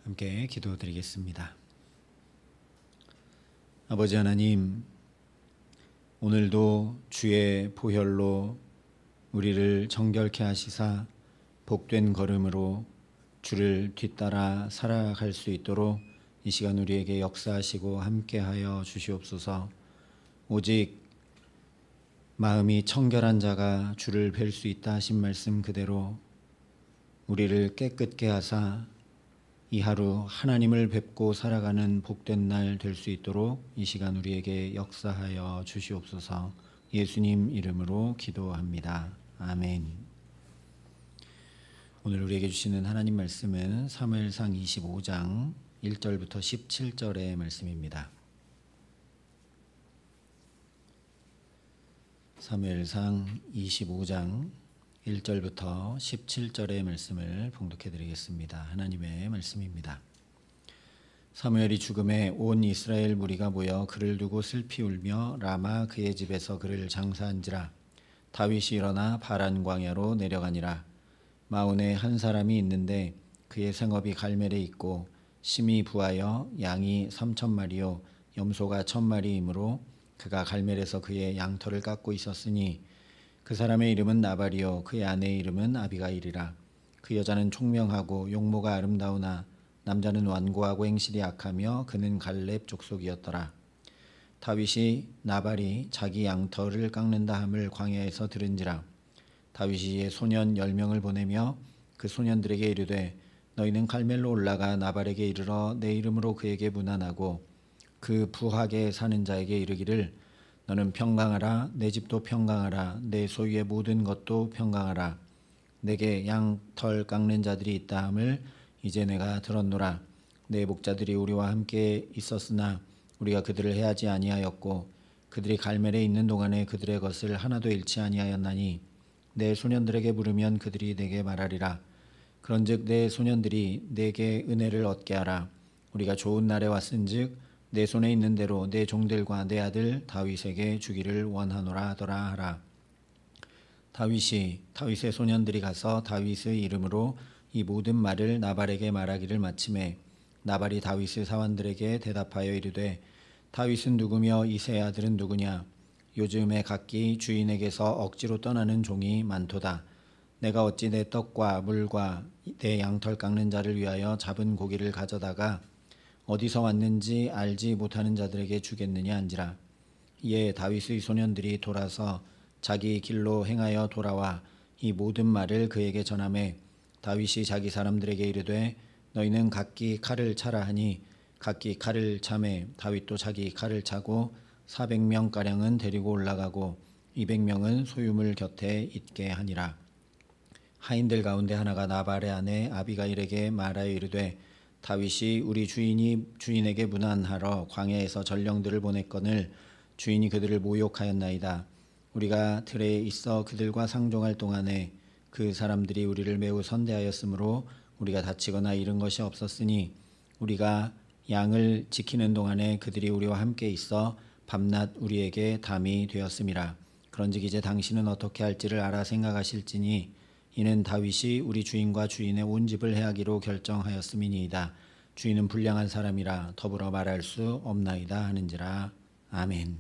함께 기도드리겠습니다. 아버지 하나님, 오늘도 주의 보혈로 우리를 정결케 하시사 복된 걸음으로 주를 뒤따라 살아갈 수 있도록 이 시간 우리에게 역사하시고 함께하여 주시옵소서. 오직 마음이 청결한 자가 주를 뵐 수 있다 하신 말씀 그대로 우리를 깨끗게 하사 이 하루 하나님을 뵙고 살아가는 복된 날 될 수 있도록 이 시간 우리에게 역사하여 주시옵소서. 예수님 이름으로 기도합니다. 아멘. 오늘 우리에게 주시는 하나님 말씀은 사무엘상 25장 1절부터 17절의 말씀입니다. 사무엘상 25장 1절부터 17절의 말씀을 봉독해 드리겠습니다. 하나님의 말씀입니다. 사무엘이 죽음에 온 이스라엘 무리가 모여 그를 두고 슬피 울며 라마 그의 집에서 그를 장사한지라. 다윗이 일어나 바란 광야로 내려가니라. 마온에 한 사람이 있는데 그의 생업이 갈멜에 있고 심이 부하여 양이 3,000마리요 염소가 1,000마리이므로 그가 갈멜에서 그의 양털을 깎고 있었으니 그 사람의 이름은 나발이요 그의 아내의 이름은 아비가일이라. 그 여자는 총명하고 용모가 아름다우나 남자는 완고하고 행실이 악하며 그는 갈렙 족속이었더라. 다윗이 나발이 자기 양털을 깎는다 함을 광야에서 들은지라. 다윗이 이에 소년 10명을 보내며 그 소년들에게 이르되 너희는 갈멜로 올라가 나발에게 이르러 내 이름으로 그에게 문안하고 그 부하게 사는 자에게 이르기를 너는 평강하라. 내 집도 평강하라. 내 소유의 모든 것도 평강하라. 내게 양털 깎는 자들이 있다 함을 이제 내가 들었노라. 내 목자들이 우리와 함께 있었으나 우리가 그들을 해하지 아니하였고 그들이 갈멜에 있는 동안에 그들의 것을 하나도 잃지 아니하였나니 내 소년들에게 물으면 그들이 내게 말하리라. 그런즉 내 소년들이 내게 은혜를 얻게 하라. 우리가 좋은 날에 왔은즉 내 손에 있는 대로 내 종들과 내 아들 다윗에게 주기를 원하노라 하더라 하라. 다윗의 소년들이 가서 다윗의 이름으로 이 모든 말을 나발에게 말하기를 마침에 나발이 다윗의 사원들에게 대답하여 이르되 다윗은 누구며 이새의 아들은 누구냐. 요즘에 각기 주인에게서 억지로 떠나는 종이 많도다. 내가 어찌 내 떡과 물과 내 양털 깎는 자를 위하여 잡은 고기를 가져다가 어디서 왔는지 알지 못하는 자들에게 주겠느냐 한지라. 이에 다윗의 소년들이 돌아서 자기 길로 행하여 돌아와 이 모든 말을 그에게 전하매 다윗이 자기 사람들에게 이르되 너희는 각기 칼을 차라 하니 각기 칼을 차매 다윗도 자기 칼을 차고 400명가량은 데리고 올라가고 200명은 소유물 곁에 있게 하니라. 하인들 가운데 하나가 나발의 아내 아비가일에게 말하여 이르되 다윗이 우리 주인에게 문안하러 광야에서 전령들을 보냈거늘 주인이 그들을 모욕하였나이다. 우리가 들에 있어 그들과 상종할 동안에 그 사람들이 우리를 매우 선대하였으므로 우리가 다치거나 잃은 것이 없었으니 우리가 양을 지키는 동안에 그들이 우리와 함께 있어 밤낮 우리에게 담이 되었음이라. 그런즉 이제 당신은 어떻게 할지를 알아 생각하실지니 이는 다윗이 우리 주인과 주인의 온 집을 해하기로 결정하였음이니이다. 주인은 불량한 사람이라 더불어 말할 수 없나이다 하는지라. 아멘.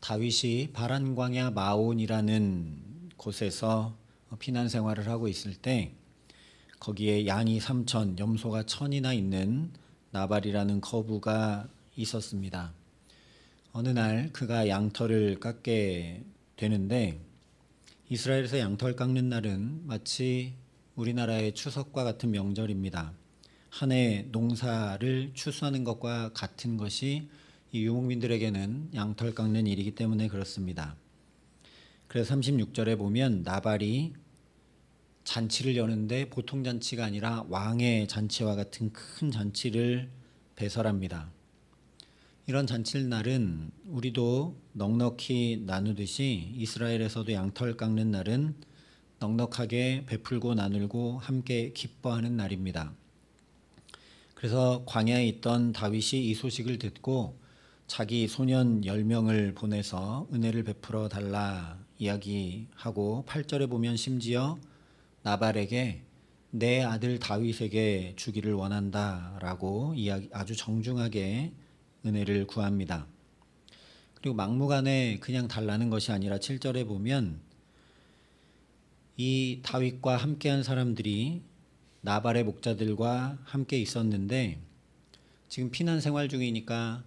다윗이 바란 광야 마온이라는 곳에서 피난 생활을 하고 있을 때 거기에 양이 3,000, 염소가 1,000이나 있는 나발이라는 거부가 있었습니다. 어느 날 그가 양털을 깎게 되는데 이스라엘에서 양털 깎는 날은 마치 우리나라의 추석과 같은 명절입니다. 한 해 농사를 추수하는 것과 같은 것이 이 유목민들에게는 양털 깎는 일이기 때문에 그렇습니다. 그래서 36절에 보면 나발이 잔치를 여는데 보통 잔치가 아니라 왕의 잔치와 같은 큰 잔치를 배설합니다. 이런 잔치날은 우리도 넉넉히 나누듯이 이스라엘에서도 양털 깎는 날은 넉넉하게 베풀고 나누고 함께 기뻐하는 날입니다. 그래서 광야에 있던 다윗이 이 소식을 듣고 자기 소년 10명을 보내서 은혜를 베풀어 달라 이야기하고 8절에 보면 심지어 나발에게 내 아들 다윗에게 주기를 원한다라고 아주 정중하게 은혜를 구합니다. 그리고 막무가내 그냥 달라는 것이 아니라 7절에 보면 이 다윗과 함께한 사람들이 나발의 목자들과 함께 있었는데 지금 피난 생활 중이니까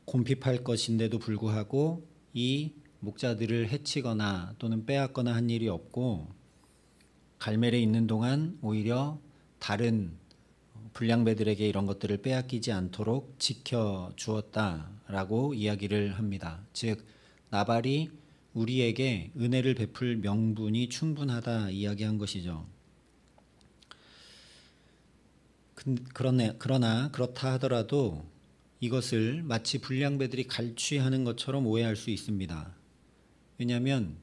곰핍할 것인데도 불구하고 이 목자들을 해치거나 또는 빼앗거나 한 일이 없고 갈멜에 있는 동안 오히려 다른 불량배들에게 이런 것들을 빼앗기지 않도록 지켜주었다라고 이야기를 합니다. 즉 나발이 우리에게 은혜를 베풀 명분이 충분하다 이야기한 것이죠. 그러나 그렇다 하더라도 이것을 마치 불량배들이 갈취하는 것처럼 오해할 수 있습니다. 왜냐하면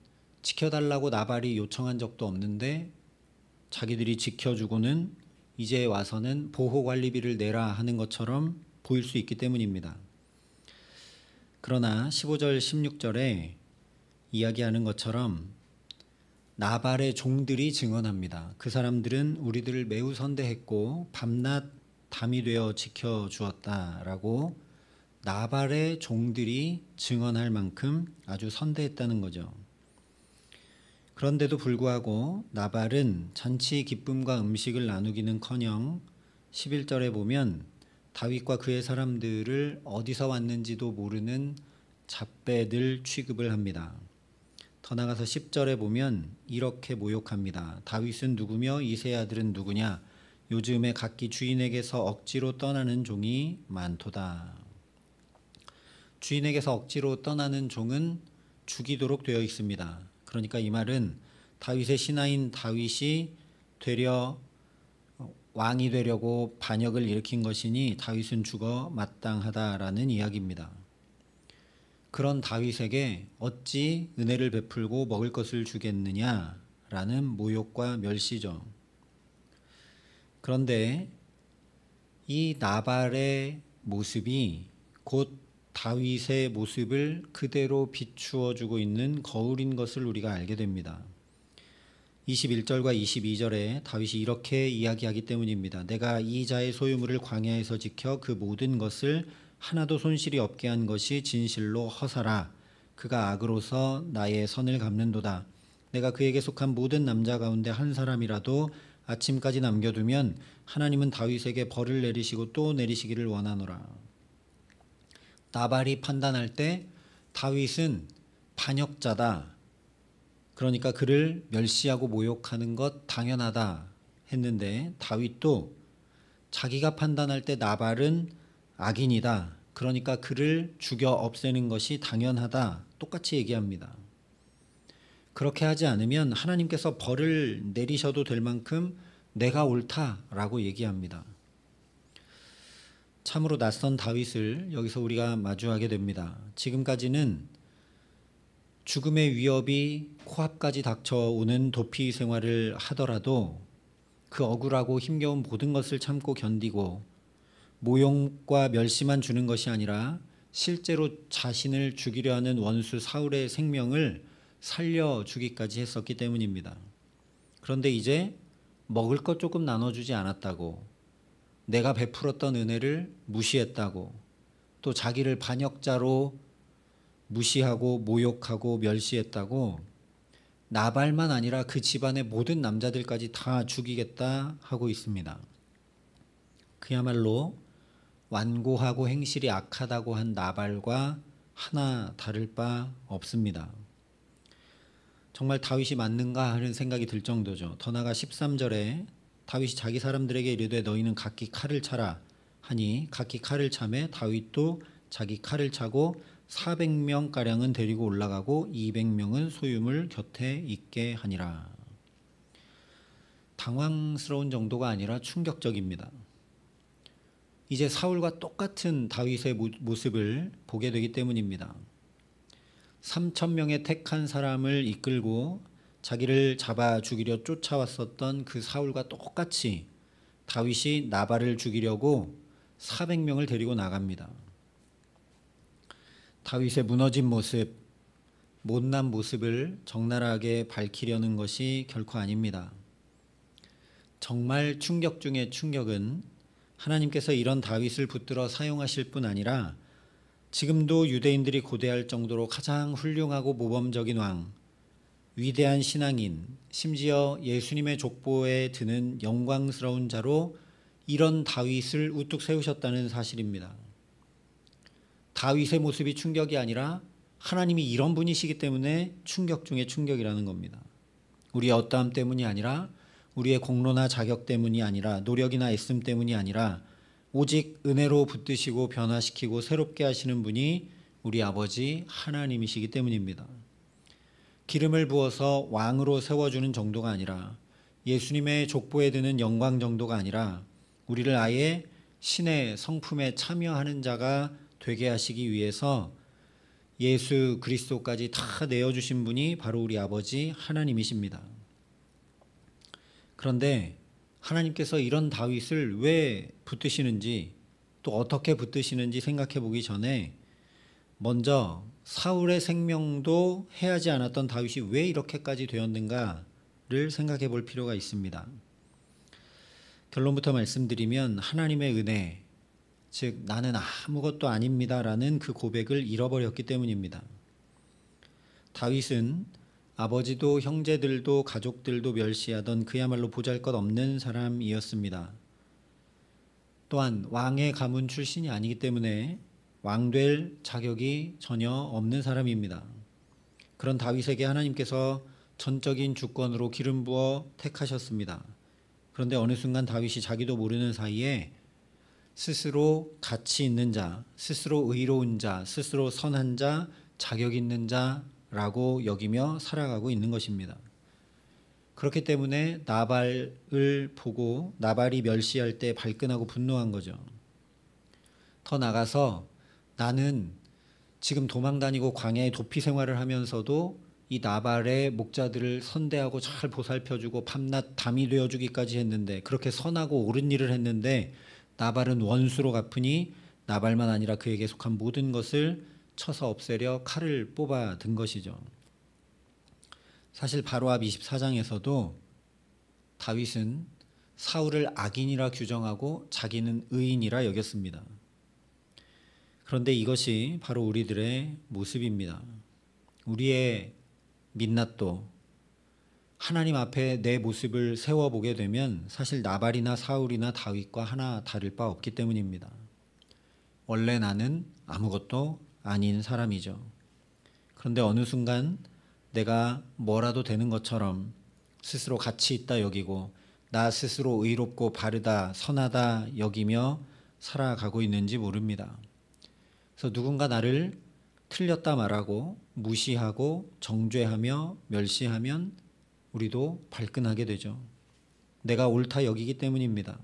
지켜달라고 나발이 요청한 적도 없는데 자기들이 지켜주고는 이제 와서는 보호관리비를 내라 하는 것처럼 보일 수 있기 때문입니다. 그러나 15절 16절에 이야기하는 것처럼 나발의 종들이 증언합니다. 그 사람들은 우리들을 매우 선대했고 밤낮 담이 되어 지켜주었다라고 나발의 종들이 증언할 만큼 아주 선대했다는 거죠. 그런데도 불구하고 나발은 잔치 기쁨과 음식을 나누기는커녕 11절에 보면 다윗과 그의 사람들을 어디서 왔는지도 모르는 잡배들 취급을 합니다. 더 나가서 10절에 보면 이렇게 모욕합니다. 다윗은 누구며 이새의 아들은 누구냐? 요즘에 각기 주인에게서 억지로 떠나는 종이 많도다. 주인에게서 억지로 떠나는 종은 죽이도록 되어 있습니다. 그러니까 이 말은 다윗의 신하인 다윗이 되려 왕이 되려고 반역을 일으킨 것이니 다윗은 죽어 마땅하다라는 이야기입니다. 그런 다윗에게 어찌 은혜를 베풀고 먹을 것을 주겠느냐라는 모욕과 멸시죠. 그런데 이 나발의 모습이 곧 다윗의 모습을 그대로 비추어 주고 있는 거울인 것을 우리가 알게 됩니다. 21절과 22절에 다윗이 이렇게 이야기하기 때문입니다. 내가 이 자의 소유물을 광야에서 지켜 그 모든 것을 하나도 손실이 없게 한 것이 진실로 허사라. 그가 악으로서 나의 선을 갚는도다. 내가 그에게 속한 모든 남자 가운데 한 사람이라도 아침까지 남겨두면 하나님은 다윗에게 벌을 내리시고 또 내리시기를 원하노라. 나발이 판단할 때 다윗은 반역자다. 그러니까 그를 멸시하고 모욕하는 것 당연하다 했는데 다윗도 자기가 판단할 때 나발은 악인이다. 그러니까 그를 죽여 없애는 것이 당연하다. 똑같이 얘기합니다. 그렇게 하지 않으면 하나님께서 벌을 내리셔도 될 만큼 내가 옳다라고 얘기합니다. 참으로 낯선 다윗을 여기서 우리가 마주하게 됩니다. 지금까지는 죽음의 위협이 코앞까지 닥쳐오는 도피 생활을 하더라도 그 억울하고 힘겨운 모든 것을 참고 견디고 모욕과 멸시만 주는 것이 아니라 실제로 자신을 죽이려 하는 원수 사울의 생명을 살려주기까지 했었기 때문입니다. 그런데 이제 먹을 것 조금 나눠주지 않았다고, 내가 베풀었던 은혜를 무시했다고, 또 자기를 반역자로 무시하고 모욕하고 멸시했다고 나발만 아니라 그 집안의 모든 남자들까지 다 죽이겠다 하고 있습니다. 그야말로 완고하고 행실이 악하다고 한 나발과 하나 다를 바 없습니다. 정말 다윗이 맞는가 하는 생각이 들 정도죠. 더 나아가 13절에 다윗이 자기 사람들에게 이르되 너희는 각기 칼을 차라 하니 각기 칼을 차매 다윗도 자기 칼을 차고 400명가량은 데리고 올라가고 200명은 소유물 곁에 있게 하니라. 당황스러운 정도가 아니라 충격적입니다. 이제 사울과 똑같은 다윗의 모습을 보게 되기 때문입니다. 3,000명의 택한 사람을 이끌고 자기를 잡아 죽이려 쫓아왔었던 그 사울과 똑같이 다윗이 나발을 죽이려고 400명을 데리고 나갑니다. 다윗의 무너진 모습, 못난 모습을 적나라하게 밝히려는 것이 결코 아닙니다. 정말 충격 중의 충격은 하나님께서 이런 다윗을 붙들어 사용하실 뿐 아니라 지금도 유대인들이 고대할 정도로 가장 훌륭하고 모범적인 왕, 위대한 신앙인, 심지어 예수님의 족보에 드는 영광스러운 자로 이런 다윗을 우뚝 세우셨다는 사실입니다. 다윗의 모습이 충격이 아니라 하나님이 이런 분이시기 때문에 충격 중에 충격이라는 겁니다. 우리의 어떠함 때문이 아니라, 우리의 공로나 자격 때문이 아니라, 노력이나 애씀 때문이 아니라 오직 은혜로 붙드시고 변화시키고 새롭게 하시는 분이 우리 아버지 하나님이시기 때문입니다. 기름을 부어서 왕으로 세워주는 정도가 아니라, 예수님의 족보에 드는 영광 정도가 아니라 우리를 아예 신의 성품에 참여하는 자가 되게 하시기 위해서 예수 그리스도까지 다 내어주신 분이 바로 우리 아버지 하나님이십니다. 그런데 하나님께서 이런 다윗을 왜 붙드시는지, 또 어떻게 붙드시는지 생각해 보기 전에 먼저 사울의 생명도 해하지 않았던 다윗이 왜 이렇게까지 되었는가를 생각해 볼 필요가 있습니다. 결론부터 말씀드리면 하나님의 은혜, 즉 나는 아무것도 아닙니다라는 그 고백을 잃어버렸기 때문입니다. 다윗은 아버지도 형제들도 가족들도 멸시하던 그야말로 보잘것없는 사람이었습니다. 또한 왕의 가문 출신이 아니기 때문에 왕될 자격이 전혀 없는 사람입니다. 그런 다윗에게 하나님께서 전적인 주권으로 기름 부어 택하셨습니다. 그런데 어느 순간 다윗이 자기도 모르는 사이에 스스로 가치 있는 자, 스스로 의로운 자, 스스로 선한 자, 자격 있는 자라고 여기며 살아가고 있는 것입니다. 그렇기 때문에 나발을 보고 나발이 멸시할 때 발끈하고 분노한 거죠. 더 나가서 나는 지금 도망다니고 광야의 도피 생활을 하면서도 이 나발의 목자들을 선대하고 잘 보살펴주고 밤낮 담이 되어주기까지 했는데, 그렇게 선하고 옳은 일을 했는데 나발은 원수로 갚으니 나발만 아니라 그에게 속한 모든 것을 쳐서 없애려 칼을 뽑아 든 것이죠. 사실 바로 앞 24장에서도 다윗은 사울을 악인이라 규정하고 자기는 의인이라 여겼습니다. 그런데 이것이 바로 우리들의 모습입니다. 우리의 민낯도 하나님 앞에 내 모습을 세워보게 되면 사실 나발이나 사울이나 다윗과 하나 다를 바 없기 때문입니다. 원래 나는 아무것도 아닌 사람이죠. 그런데 어느 순간 내가 뭐라도 되는 것처럼 스스로 가치 있다 여기고 나 스스로 의롭고 바르다 선하다 여기며 살아가고 있는지 모릅니다. 그래서 누군가 나를 틀렸다 말하고 무시하고 정죄하며 멸시하면 우리도 발끈하게 되죠. 내가 옳다 여기기 때문입니다.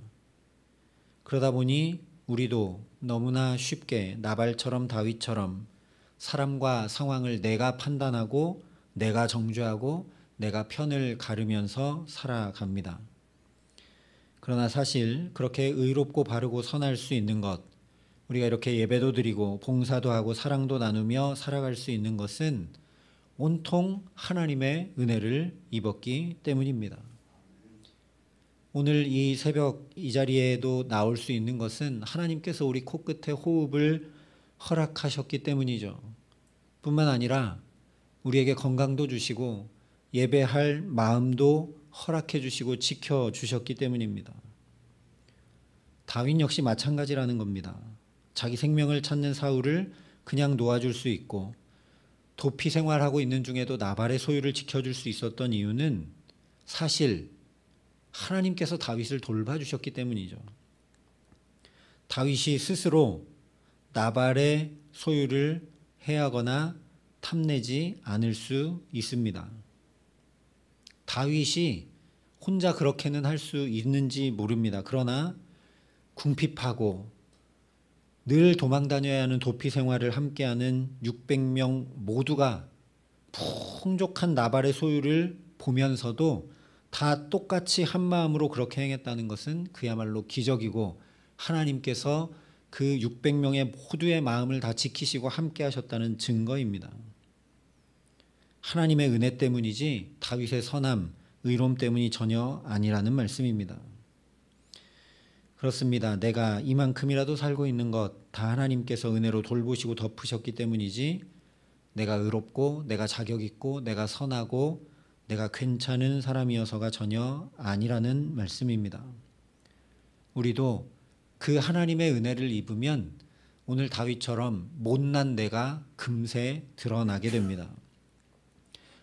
그러다 보니 우리도 너무나 쉽게 나발처럼 다윗처럼 사람과 상황을 내가 판단하고 내가 정죄하고 내가 편을 가르면서 살아갑니다. 그러나 사실 그렇게 의롭고 바르고 선할 수 있는 것, 우리가 이렇게 예배도 드리고 봉사도 하고 사랑도 나누며 살아갈 수 있는 것은 온통 하나님의 은혜를 입었기 때문입니다. 오늘 이 새벽 이 자리에도 나올 수 있는 것은 하나님께서 우리 코끝에 호흡을 허락하셨기 때문이죠. 뿐만 아니라 우리에게 건강도 주시고 예배할 마음도 허락해 주시고 지켜주셨기 때문입니다. 다윗 역시 마찬가지라는 겁니다. 자기 생명을 찾는 사울을 그냥 놓아줄 수 있고 도피 생활하고 있는 중에도 나발의 소유를 지켜줄 수 있었던 이유는 사실 하나님께서 다윗을 돌봐주셨기 때문이죠. 다윗이 스스로 나발의 소유를 해하거나 탐내지 않을 수 있습니다. 다윗이 혼자 그렇게는 할 수 있는지 모릅니다. 그러나 궁핍하고 늘 도망다녀야 하는 도피 생활을 함께하는 600명 모두가 풍족한 나발의 소유를 보면서도 다 똑같이 한 마음으로 그렇게 행했다는 것은 그야말로 기적이고 하나님께서 그 600명의 모두의 마음을 다 지키시고 함께 하셨다는 증거입니다. 하나님의 은혜 때문이지 다윗의 선함, 의로움 때문이 전혀 아니라는 말씀입니다. 그렇습니다. 내가 이만큼이라도 살고 있는 것 다 하나님께서 은혜로 돌보시고 덮으셨기 때문이지, 내가 의롭고 내가 자격 있고 내가 선하고 내가 괜찮은 사람이어서가 전혀 아니라는 말씀입니다. 우리도 그 하나님의 은혜를 입으면 오늘 다윗처럼 못난 내가 금세 드러나게 됩니다.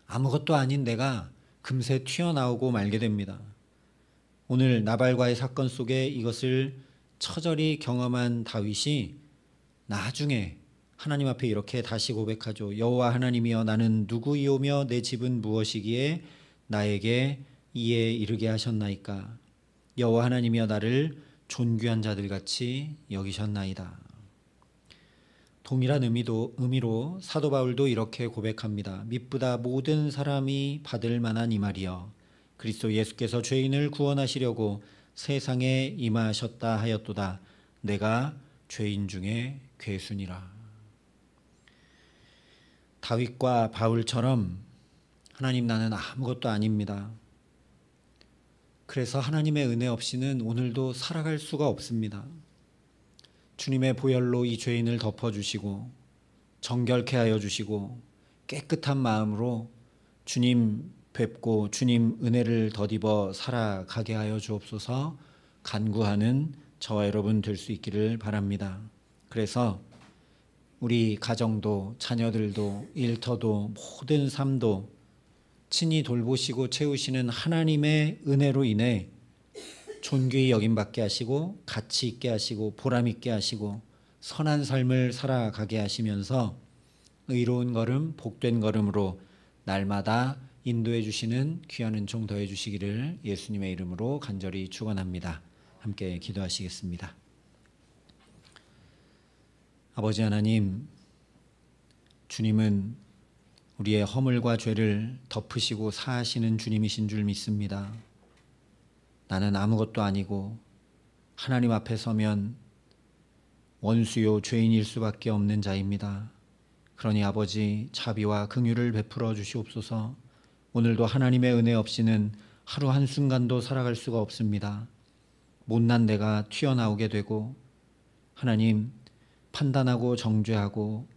아무것도 아닌 내가 금세 튀어나오고 말게 됩니다. 오늘 나발과의 사건 속에 이것을 처절히 경험한 다윗이 나중에 하나님 앞에 이렇게 다시 고백하죠. 여호와 하나님이여, 나는 누구이오며 내 집은 무엇이기에 나에게 이에 이르게 하셨나이까. 여호와 하나님이여, 나를 존귀한 자들같이 여기셨나이다. 동일한 의미로 사도 바울도 이렇게 고백합니다. 미쁘다 모든 사람이 받을 만한 이 말이여, 그리스도 예수께서 죄인을 구원하시려고 세상에 임하셨다 하였도다. 내가 죄인 중에 괴순이라. 다윗과 바울처럼 하나님, 나는 아무것도 아닙니다. 그래서 하나님의 은혜 없이는 오늘도 살아갈 수가 없습니다. 주님의 보혈로 이 죄인을 덮어주시고 정결케 하여 주시고 깨끗한 마음으로 주님 뵙고 주님 은혜를 덧입어 살아가게 하여 주옵소서 간구하는 저와 여러분 될 수 있기를 바랍니다. 그래서 우리 가정도 자녀들도 일터도 모든 삶도 친히 돌보시고 채우시는 하나님의 은혜로 인해 존귀히 여김받게 하시고 가치 있게 하시고 보람 있게 하시고 선한 삶을 살아가게 하시면서 의로운 걸음 복된 걸음으로 날마다 인도해 주시는 귀한 은총 더해 주시기를 예수님의 이름으로 간절히 축원합니다. 함께 기도하시겠습니다. 아버지 하나님, 주님은 우리의 허물과 죄를 덮으시고 사하시는 주님이신 줄 믿습니다. 나는 아무것도 아니고 하나님 앞에 서면 원수요 죄인일 수밖에 없는 자입니다. 그러니 아버지, 자비와 긍휼을 베풀어 주시옵소서. 오늘도 하나님의 은혜 없이는 하루 한순간도 살아갈 수가 없습니다. 못난 내가 튀어나오게 되고 하나님, 판단하고 정죄하고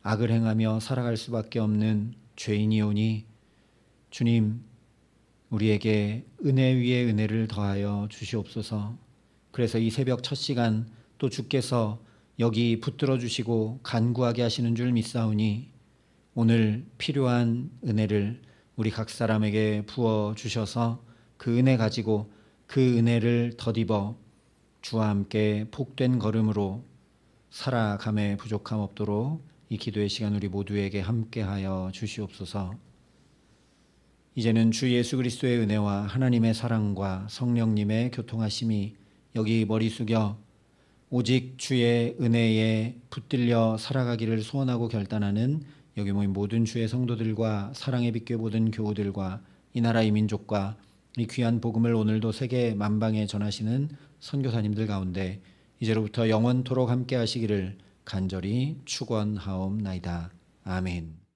악을 행하며 살아갈 수밖에 없는 죄인이오니 주님, 우리에게 은혜 위에 은혜를 더하여 주시옵소서. 그래서 이 새벽 첫 시간 또 주께서 여기 붙들어 주시고 간구하게 하시는 줄 믿사오니 오늘 필요한 은혜를 우리 각 사람에게 부어 주셔서 그 은혜 가지고 그 은혜를 덧입어 주와 함께 복된 걸음으로 살아감에 부족함 없도록 이 기도의 시간 우리 모두에게 함께하여 주시옵소서. 이제는 주 예수 그리스도의 은혜와 하나님의 사랑과 성령님의 교통하심이 여기 머리 숙여 오직 주의 은혜에 붙들려 살아가기를 소원하고 결단하는 여기 모인 모든 주의 성도들과 사랑의 빛교회 모든 교우들과 이 나라 이 민족과 이 귀한 복음을 오늘도 세계 만방에 전하시는 선교사님들 가운데 이제로부터 영원토록 함께 하시기를 간절히 축원하옵나이다. 아멘.